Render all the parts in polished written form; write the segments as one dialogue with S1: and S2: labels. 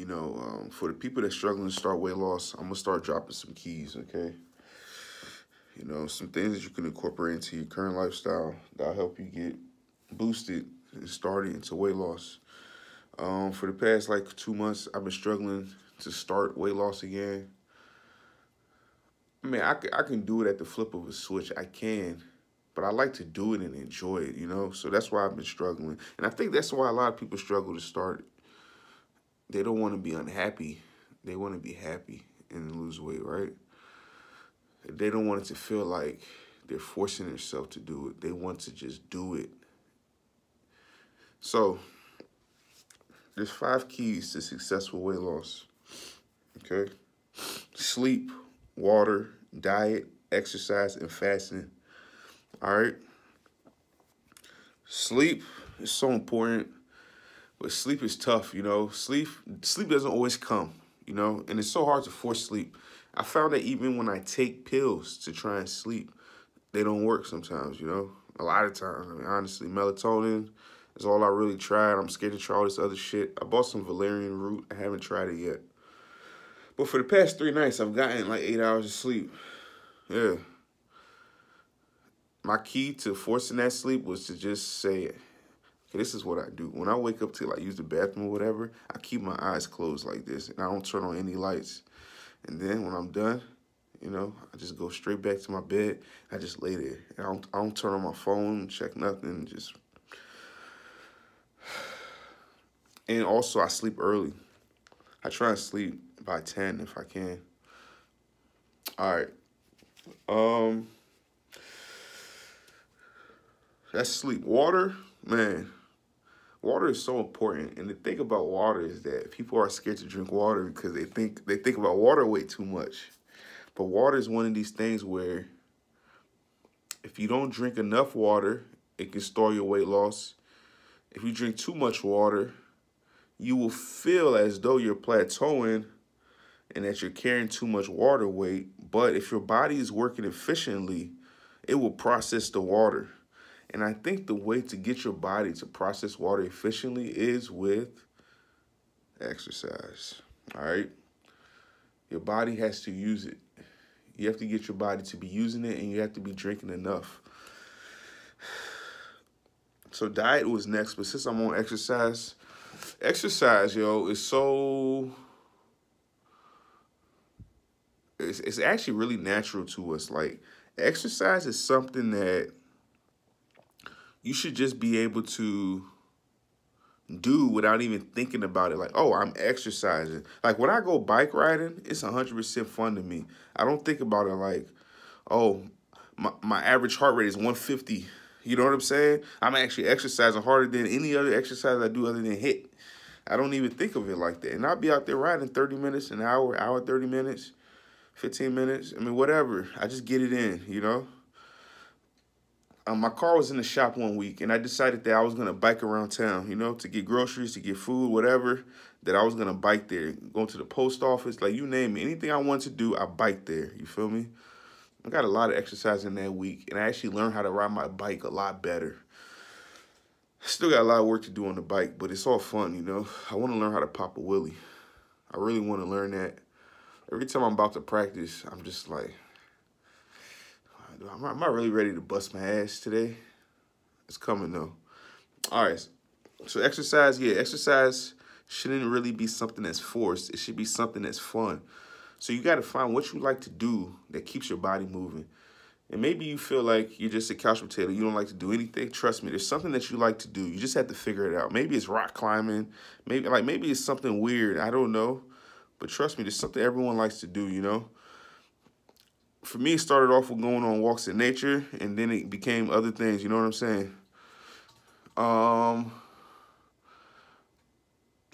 S1: For the people that struggling to start weight loss, I'm gonna start dropping some keys, okay? Some things that you can incorporate into your current lifestyle that'll help you get boosted and started into weight loss. For the past like 2 months, I've been struggling to start weight loss again. I mean, I can do it at the flip of a switch. I can, but I like to do it and enjoy it. So that's why I've been struggling. And I think that's why a lot of people struggle to start. They don't want to be unhappy. They want to be happy and lose weight, right? They don't want it to feel like they're forcing themselves to do it. They want to just do it. So there's 5 keys to successful weight loss, okay? Sleep, water, diet, exercise, and fasting, all right? Sleep is so important, but sleep is tough, Sleep doesn't always come, and it's so hard to force sleep. I found that even when I take pills to try and sleep, they don't work sometimes, A lot of times, honestly, melatonin is all I really tried. I'm scared to try all this other shit. I bought some valerian root. I haven't tried it yet. But for the past 3 nights, I've gotten like 8 hours of sleep. Yeah. My key to forcing that sleep was to just say, okay, this is what I do. When I wake up to use the bathroom or whatever, I keep my eyes closed like this, and I don't turn on any lights. And then when I'm done, I just go straight back to my bed. I just lay there. And I don't turn on my phone, check nothing, just. And also, I sleep early. I try and sleep by 10 if I can. All right. That's sleep. Water, man. Water is so important. And the thing about water is that people are scared to drink water because they think about water way too much. But water is one of these things where if you don't drink enough water, it can stall your weight loss. If you drink too much water, you will feel as though you're plateauing and that you're carrying too much water weight. But if your body is working efficiently, it will process the water. And I think the way to get your body to process water efficiently is with exercise, all right? Your body has to use it. You have to get your body to be using it, and you have to be drinking enough. So diet was next, but since I'm on exercise, is so... It's actually really natural to us. Like, exercise is something that you should just be able to do without even thinking about it. Like, oh, I'm exercising. Like, when I go bike riding, it's 100% fun to me. I don't think about it like, oh, my average heart rate is 150. You know what I'm saying? I'm actually exercising harder than any other exercise I do other than HIIT. I don't even think of it like that. And I'll be out there riding 30 minutes, an hour, 30 minutes, 15 minutes. I mean, whatever. I just get it in, My car was in the shop one week, and I decided that I was going to bike around town, to get groceries, to get food, whatever, that I was going to bike there, go to the post office, like you name it. Anything I wanted to do, I bike there, you feel me? I got a lot of exercise in that week, and I actually learned how to ride my bike a lot better. Still got a lot of work to do on the bike, but it's all fun, I want to learn how to pop a wheelie. I really want to learn that. Every time I'm about to practice, I'm just like, am I really ready to bust my ass today? It's coming, though. All right. So exercise, exercise shouldn't really be something that's forced. It should be something that's fun. So you got to find what you like to do that keeps your body moving. And maybe you feel like you're just a couch potato. You don't like to do anything. Trust me, there's something that you like to do. You just have to figure it out. Maybe it's rock climbing. Maybe it's something weird. I don't know. But trust me, there's something everyone likes to do, For me, it started off with going on walks in nature, and then it became other things. You know what I'm saying?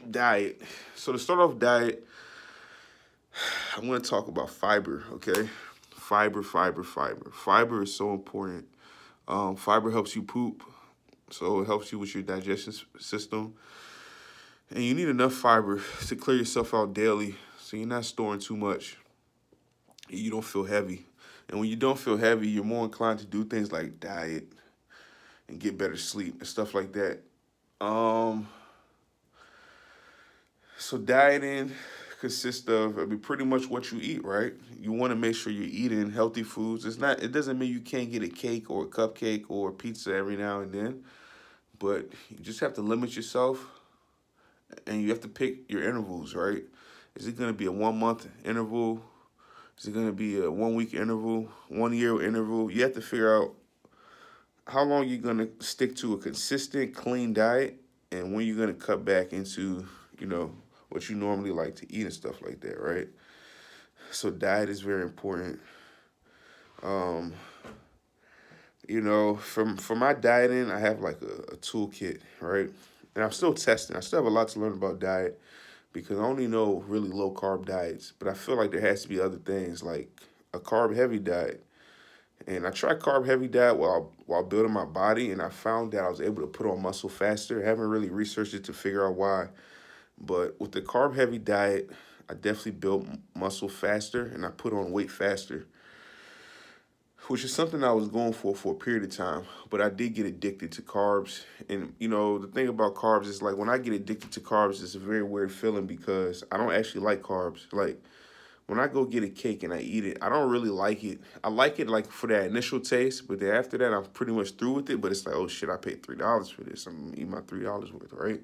S1: Diet. So to start off diet, I'm going to talk about fiber, okay? Fiber. Fiber is so important. Fiber helps you poop, so it helps you with your digestion system. And you need enough fiber to clear yourself out daily, so you're not storing too much. You don't feel heavy. And when you don't feel heavy, you're more inclined to do things like diet and get better sleep and stuff like that. So dieting consists of, I mean, pretty much what you eat, right? You want to make sure you're eating healthy foods. It doesn't mean you can't get a cake or a cupcake or a pizza every now and then, but you just have to limit yourself and you have to pick your intervals, right? Is it going to be a 1 month interval? Is it going to be a 1 week interval, 1 year interval? You have to figure out how long you're going to stick to a consistent, clean diet and when you're going to cut back into, what you normally like to eat and stuff like that, right? So diet is very important. Um, for my dieting, I have like a toolkit, right? And I'm still testing. I still have a lot to learn about diet because I only know really low carb diets, but I feel like there has to be other things like a carb heavy diet. And I tried carb heavy diet while building my body, and I found that I was able to put on muscle faster. I haven't really researched it to figure out why, but with the carb heavy diet, I definitely built muscle faster and I put on weight faster, which is something I was going for a period of time. But I did get addicted to carbs. And, the thing about carbs is like when I get addicted to carbs, it's a very weird feeling because I don't actually like carbs. Like when I go get a cake and I eat it, I don't really like it. I like it like for that initial taste, but then after that, I'm pretty much through with it. But it's like, oh shit, I paid $3 for this. I'm gonna eat my $3 worth, right?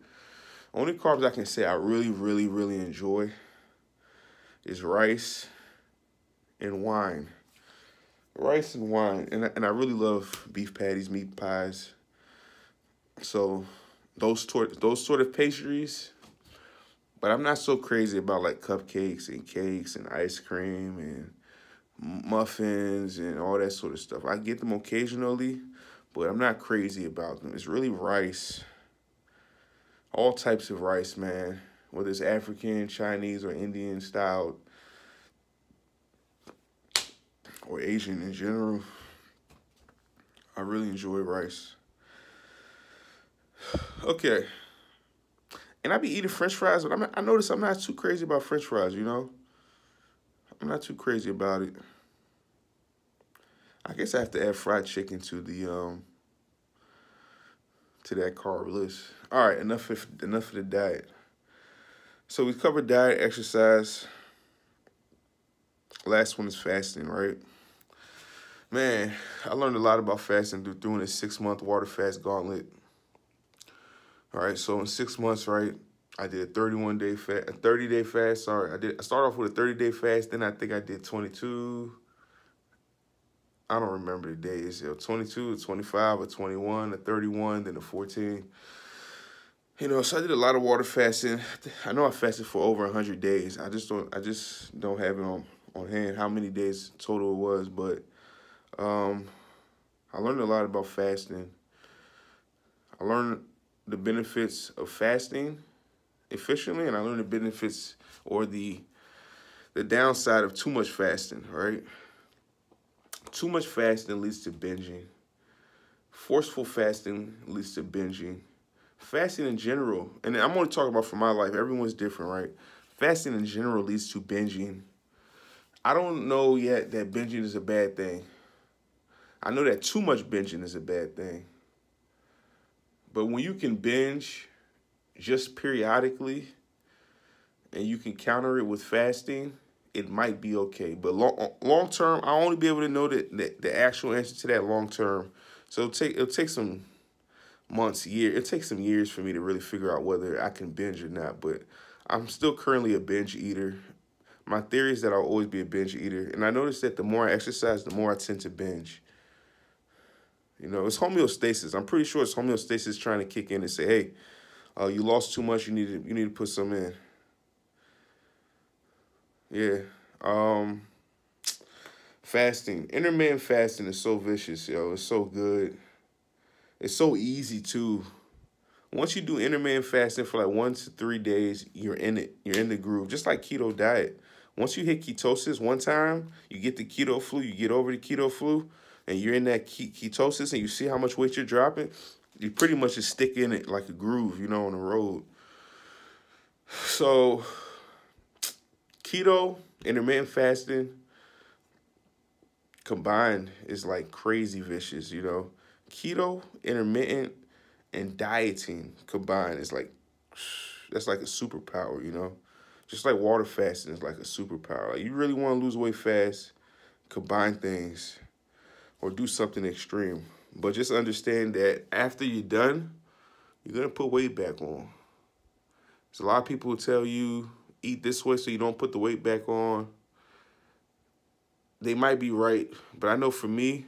S1: Only carbs I can say I really, really, really enjoy is rice and wine. Rice and wine. And I really love beef patties, meat pies. So those sort of pastries, but I'm not so crazy about like cupcakes and cakes and ice cream and muffins and all that sort of stuff. I get them occasionally, but I'm not crazy about them. It's really rice. All types of rice, man. Whether it's African, Chinese, or Indian style, or Asian in general. I really enjoy rice. Okay. And I be eating French fries, but I notice I'm not too crazy about French fries, I'm not too crazy about it. I guess I have to add fried chicken to that carb list. All right, enough of the diet. So we covered diet, exercise. Last one is fasting, right? Man, I learned a lot about fasting through doing a 6-month water fast gauntlet. All right, so in 6 months, right, I did a 30-day fast. Sorry, I started off with a 30-day fast. Then I think I did 22. I don't remember the days. 22, 25, or 21, or 31, then a 14. So I did a lot of water fasting. I know I fasted for over 100 days. I just don't have it on hand how many days total it was, but I learned a lot about fasting. I learned the benefits of fasting efficiently, and I learned the benefits or the downside of too much fasting, right? Too much fasting leads to binging. Forceful fasting leads to binging. Fasting in general, and I'm only talking about for my life, everyone's different, right? Fasting in general leads to binging. I don't know yet that binging is a bad thing. I know that too much binging is a bad thing. But when you can binge just periodically and you can counter it with fasting, it might be okay. But long term, I'll only be able to know the actual answer to that long term. So it'll take some months, it takes some years for me to really figure out whether I can binge or not. But I'm still currently a binge eater. My theory is that I'll always be a binge eater. And I noticed that the more I exercise, the more I tend to binge. It's homeostasis. I'm pretty sure it's homeostasis trying to kick in and say, hey, you lost too much. You need to put some in. Yeah. Fasting. Intermittent fasting is so vicious, yo. It's so good. It's so easy, too. Once you do intermittent fasting for like 1 to 3 days, you're in it. You're in the groove. Just like keto diet. Once you hit ketosis one time, you get the keto flu, you get over the keto flu, and you're in that ketosis and you see how much weight you're dropping, you pretty much just stick in it like a groove, on the road. So, keto, intermittent fasting, combined is like crazy vicious, Keto, intermittent, and dieting combined is like that's like a superpower, you know? Just like water fasting is like a superpower. Like, you really want to lose weight fast, combine things, or do something extreme. But just understand that after you're done, you're going to put weight back on. So a lot of people will tell you, eat this way so you don't put the weight back on. They might be right, but I know for me,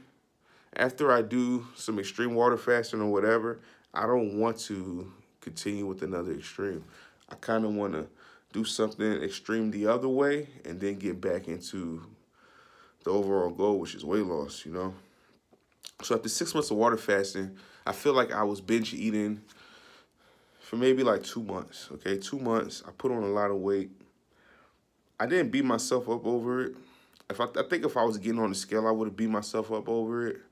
S1: after I do some extreme water fasting or whatever, I don't want to continue with another extreme. I kind of want to do something extreme the other way and then get back into the overall goal, which is weight loss, you know? So after 6 months of water fasting, I feel like I was binge eating for maybe like 2 months, okay? 2 months, I put on a lot of weight. I didn't beat myself up over it. I think if I was getting on the scale, I would have beat myself up over it.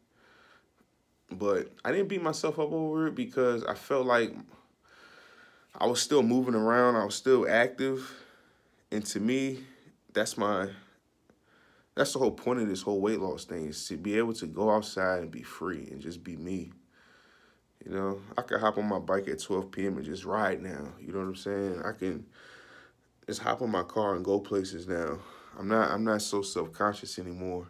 S1: But I didn't beat myself up over it because I felt like I was still moving around. I was still active. And to me, that's the whole point of this whole weight loss thing, is to be able to go outside and be free and just be me. You know, I can hop on my bike at 12 p.m. and just ride now. You know what I'm saying? I can just hop on my car and go places now. I'm not so self-conscious anymore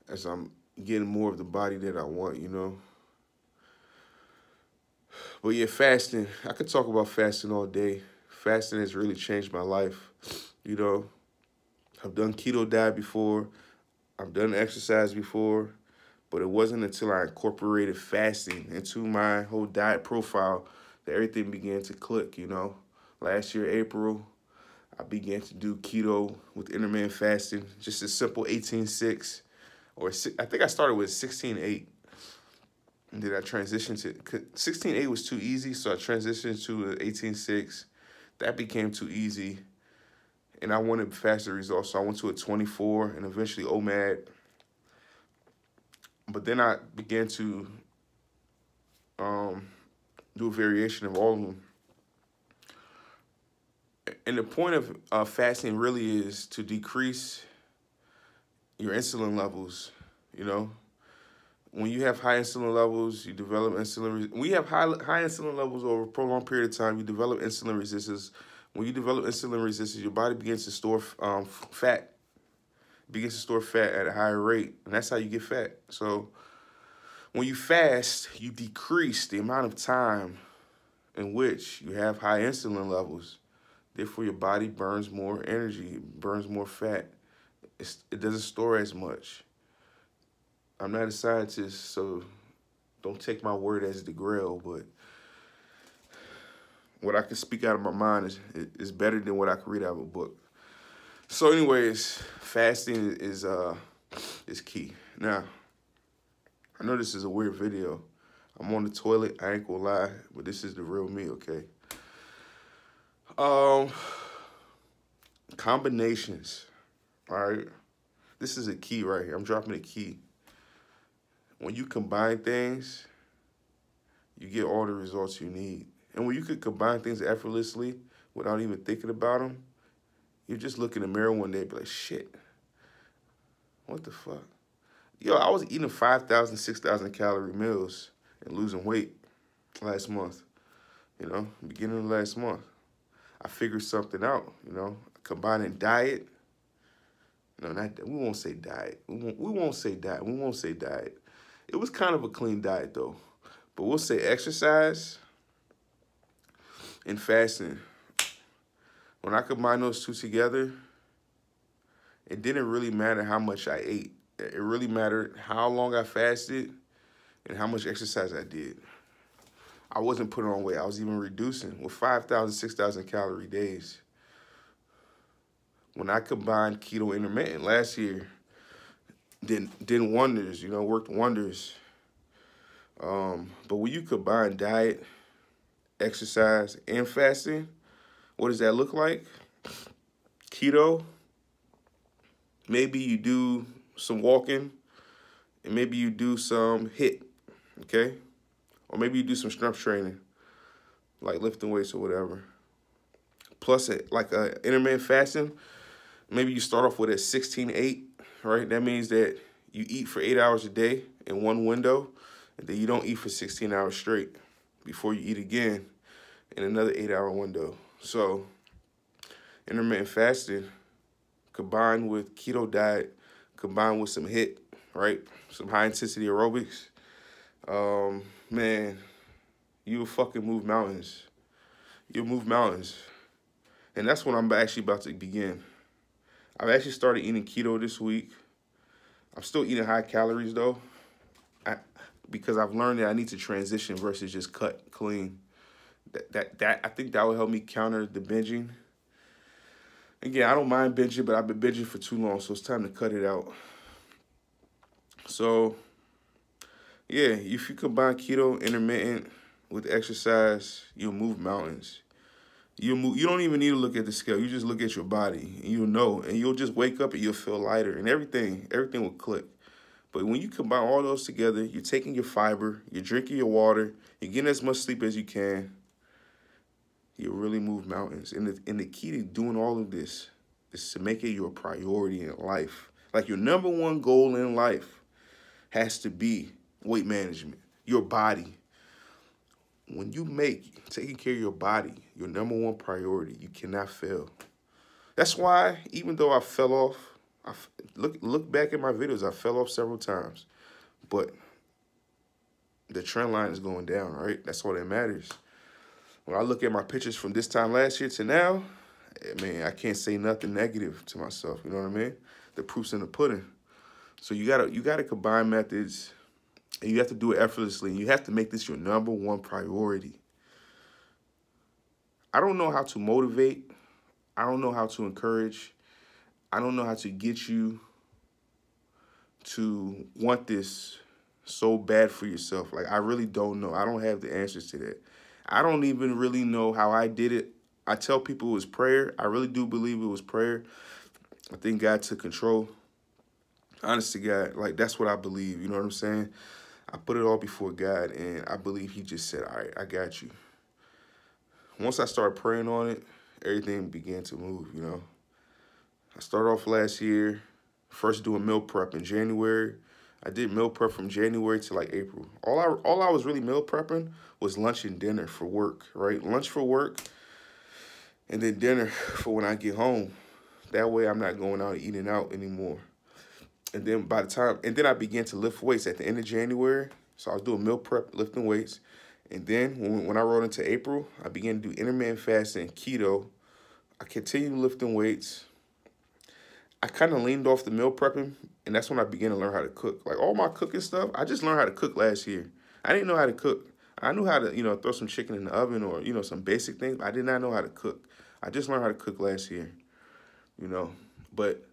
S1: as I'm getting more of the body that I want, you know? But yeah, fasting. I could talk about fasting all day. Fasting has really changed my life. You know, I've done keto diet before. I've done exercise before. But it wasn't until I incorporated fasting into my whole diet profile that everything began to click, you know? Last year, April, I began to do keto with intermittent fasting, just a simple 18-6, I think I started with 16-8. And then I transitioned to, 16-8 was too easy, so I transitioned to 18-6. That became too easy, and I wanted faster results, so I went to a 24 and eventually OMAD. But then I began to do a variation of all of them. And the point of fasting really is to decrease your insulin levels, you know? When you have high insulin levels, you develop insulin. When you have high insulin levels over a prolonged period of time, you develop insulin resistance. When you develop insulin resistance, your body begins to store fat. It begins to store fat at a higher rate, and that's how you get fat. So when you fast, you decrease the amount of time in which you have high insulin levels. Therefore, your body burns more energy, burns more fat. It doesn't store as much. I'm not a scientist, so don't take my word as the grail, but what I can speak out of my mind is better than what I can read out of a book. So anyways, fasting is key. Now, I know this is a weird video. I'm on the toilet, I ain't gonna lie, but this is the real me, okay? Combinations, all right? This is a key right here. I'm dropping a key. When you combine things, you get all the results you need. And when you can combine things effortlessly without even thinking about them, you just look in the mirror one day and be like, shit, what the fuck? Yo, I was eating 5,000, 6,000 calorie meals and losing weight last month, you know, beginning of last month. I figured something out, you know, combining diet. No, we won't say diet. We won't say diet. We won't say diet. It was kind of a clean diet, though. But we'll say exercise and fasting. When I combined those two together, it didn't really matter how much I ate. It really mattered how long I fasted and how much exercise I did. I wasn't putting on weight. I was even reducing with 5,000, 6,000 calorie days. When I combined keto intermittent last year, did wonders, you know, worked wonders. But when you combine diet, exercise, and fasting, what does that look like? Keto, maybe you do some walking, and maybe you do some HIIT, okay? Or maybe you do some strength training, like lifting weights or whatever. Plus, like intermittent fasting, maybe you start off with a 16-8, right? That means that you eat for 8 hours a day in one window, and then you don't eat for 16 hours straight before you eat again in another 8-hour window. So intermittent fasting combined with keto diet, combined with some HIIT, right? Some high intensity aerobics. Man, you'll fucking move mountains. You'll move mountains. And that's what I'm actually about to begin. I've actually started eating keto this week. I'm still eating high calories though, because I've learned that I need to transition versus just cut clean. That I think that will help me counter the binging. Again, I don't mind binging, but I've been binging for too long, so it's time to cut it out. So, yeah, if you combine keto, intermittent with exercise, you'll move mountains. You don't even need to look at the scale. You just look at your body, and you'll know, and you'll just wake up and you'll feel lighter, and everything will click. But when you combine all those together, you're taking your fiber, you're drinking your water, you're getting as much sleep as you can, you'll really move mountains. And the key to doing all of this is to make it your priority in life. Like your number one goal in life has to be weight management, your body. When you make taking care of your body your number one priority, you cannot fail. That's why, even though I fell off, look back at my videos, I fell off several times. But the trend line is going down, right? That's all that matters. When I look at my pictures from this time last year to now, man, I can't say nothing negative to myself. You know what I mean? The proof's in the pudding. So you gotta combine methods, and you have to do it effortlessly. You have to make this your number one priority. I don't know how to motivate. I don't know how to encourage. I don't know how to get you to want this so bad for yourself. Like, I really don't know. I don't have the answers to that. I don't even really know how I did it. I tell people it was prayer. I really do believe it was prayer. I think God took control. Honest to God, like, that's what I believe. You know what I'm saying? I put it all before God, and I believe he just said, all right, I got you. Once I started praying on it, everything began to move, you know. I started off last year, first doing meal prep in January. I did meal prep from January to like April. All I was really meal prepping was lunch and dinner for work, right? Lunch for work, and then dinner for when I get home. That way I'm not going out and eating out anymore. And then then I began to lift weights at the end of January. So I was doing meal prep, lifting weights. And then when I rolled into April, I began to do intermittent fasting, keto. I continued lifting weights. I kind of leaned off the meal prepping, and that's when I began to learn how to cook. Like, all my cooking stuff, I just learned how to cook last year. I didn't know how to cook. I knew how to, throw some chicken in the oven or, some basic things. I did not know how to cook. I just learned how to cook last year, But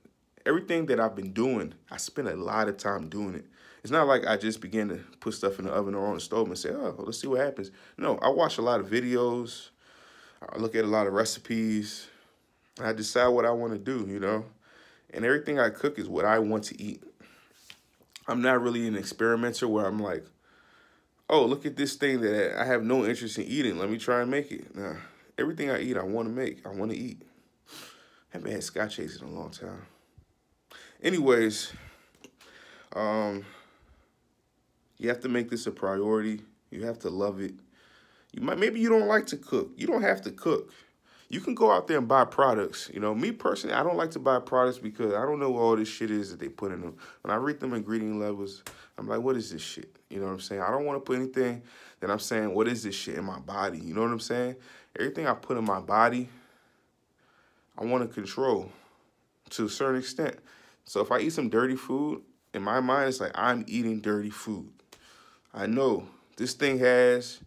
S1: everything that I've been doing, I spent a lot of time doing it. It's not like I just began to put stuff in the oven or on the stove and say, oh, well, let's see what happens. No, I watch a lot of videos. I look at a lot of recipes. I decide what I want to do, And everything I cook is what I want to eat. I'm not really an experimenter where I'm like, oh, look at this thing that I have no interest in eating. Let me try and make it. Nah, everything I eat, I want to make. I want to eat. I haven't had Scotch eggs in a long time. Anyways, you have to make this a priority. You have to love it. Maybe you don't like to cook. You don't have to cook. You can go out there and buy products. Me personally, I don't like to buy products because I don't know what all this shit is that they put in them. When I read them ingredient levels, I'm like, what is this shit? You know what I'm saying? I don't want to put anything that I'm saying, what is this shit in my body? You know what I'm saying? Everything I put in my body, I want to control to a certain extent. So if I eat some dirty food, in my mind, it's like I'm eating dirty food. I know this thing has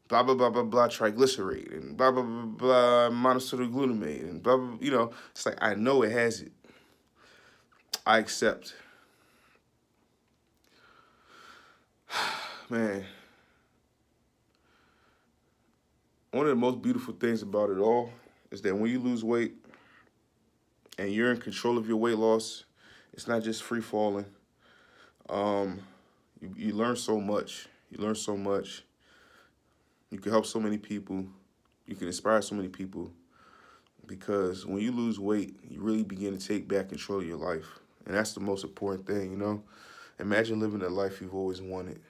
S1: blah, blah, blah, blah, blah, triglyceride, and blah, blah, blah, blah, monosodium glutamate, and blah, blah, It's like, I know it has it. I accept. Man. One of the most beautiful things about it all is that when you lose weight and you're in control of your weight loss, it's not just free falling. You learn so much. You learn so much. You can help so many people. You can inspire so many people. Because when you lose weight, you really begin to take back control of your life. And that's the most important thing, Imagine living the life you've always wanted.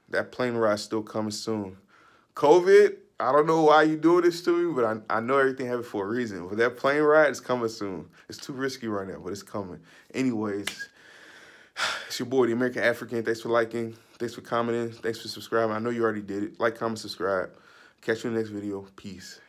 S1: That plane ride's still coming soon. COVID, I don't know why you doing this to me, but I know everything happened for a reason. But that plane ride is coming soon. It's too risky right now, but it's coming. Anyways, it's your boy, the American African. Thanks for liking. Thanks for commenting. Thanks for subscribing. I know you already did it. Like, comment, subscribe. Catch you in the next video. Peace.